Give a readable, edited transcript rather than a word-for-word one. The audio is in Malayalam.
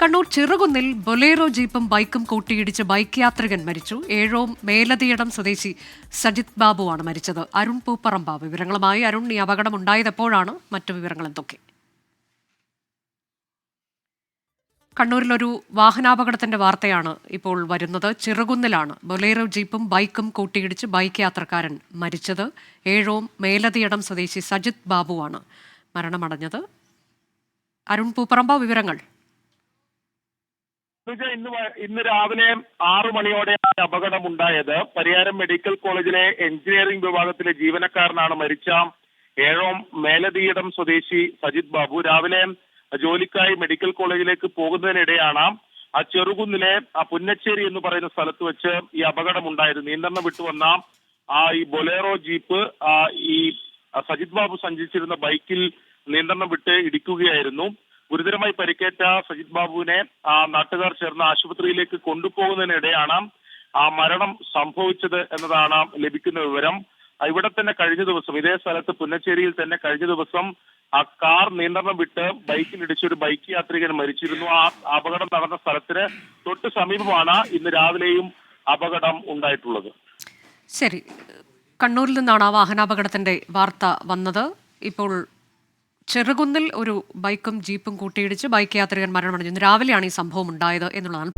കണ്ണൂർ ചെറുകുന്നിൽ ബൊലേറോ ജീപ്പും ബൈക്കും കൂട്ടിയിടിച്ച് ബൈക്ക് യാത്രികൻ മരിച്ചു. ഏഴോം മേലതിയടം സ്വദേശി സജിത് ബാബുവാണ് മരിച്ചത്. അരുൺ പൂപ്പറമ്പ വിവരങ്ങളുമായി. അരുൺ, ഈ അപകടം ഉണ്ടായതെപ്പോഴാണ്? മറ്റു വിവരങ്ങൾ എന്തൊക്കെ? കണ്ണൂരിലൊരു വാഹനാപകടത്തിന്റെ വാർത്തയാണ് ഇപ്പോൾ വരുന്നത്. ചെറുകുന്നിലാണ് ബൊലേറോ ജീപ്പും ബൈക്കും കൂട്ടിയിടിച്ച് ബൈക്ക് യാത്രക്കാരൻ മരിച്ചത്. ഏഴോം മേലതിയടം സ്വദേശി സജിത് ബാബുവാണ് മരണമടഞ്ഞത്. അരുൺ പൂപ്പറമ്പ, വിവരങ്ങൾ. ഇന്ന് രാവിലെ 6 മണിയോടെയാണ് അപകടം ഉണ്ടായത്. പരിയാരം മെഡിക്കൽ കോളേജിലെ എഞ്ചിനീയറിംഗ് വിഭാഗത്തിലെ ജീവനക്കാരനാണ് മരിച്ച ഏഴോം മേലതിയിടം സ്വദേശി സജിത് ബാബു. രാവിലെ ജോലിക്കായി മെഡിക്കൽ കോളേജിലേക്ക് പോകുന്നതിനിടെയാണ് ആ ചെറുകുന്നിലെ പുന്നച്ചേരി എന്ന് പറയുന്ന സ്ഥലത്ത് വെച്ച് ഈ അപകടം ഉണ്ടായത്. നിയന്ത്രണം വിട്ടുവന്ന ഈ ബൊലേറോ ജീപ്പ് ഈ സജിത് ബാബു സഞ്ചരിച്ചിരുന്ന ബൈക്കിൽ നിയന്ത്രണം വിട്ട് ഇടിക്കുകയായിരുന്നു. ഗുരുതരമായി പരിക്കേറ്റ സജിത് ബാബുവിനെ നാട്ടുകാർ ചേർന്ന് ആശുപത്രിയിലേക്ക് കൊണ്ടുപോകുന്നതിനിടെയാണ് മരണം സംഭവിച്ചത് എന്നതാണ് ലഭിക്കുന്ന വിവരം. ഇവിടെ തന്നെ കഴിഞ്ഞ ദിവസം ഇതേ സ്ഥലത്ത് പുന്നച്ചേരിയിൽ തന്നെ കഴിഞ്ഞ ദിവസം കാർ നിയന്ത്രണം വിട്ട് ബൈക്കിൽ ഇടിച്ചൊരു ബൈക്ക് യാത്രികൻ മരിച്ചിരുന്നു. ആ അപകടം നടന്ന സ്ഥലത്തിന് തൊട്ട് സമീപമാണ് ഇന്ന് രാവിലെയും അപകടം ഉണ്ടായിട്ടുള്ളത്. ശരി, കണ്ണൂരിൽ നിന്നാണ് ആ വാഹനാപകടത്തിന്റെ വാർത്ത വന്നത്. ഇപ്പോൾ ചെറുകുന്നിൽ ഒരു ബൈക്കും ജീപ്പും കൂട്ടിയിടിച്ച് ബൈക്ക് യാത്രികൻ മരണമടഞ്ഞു. ഇന്ന് രാവിലെയാണ് ഈ സംഭവം ഉണ്ടായത് എന്നുള്ളതാണ്.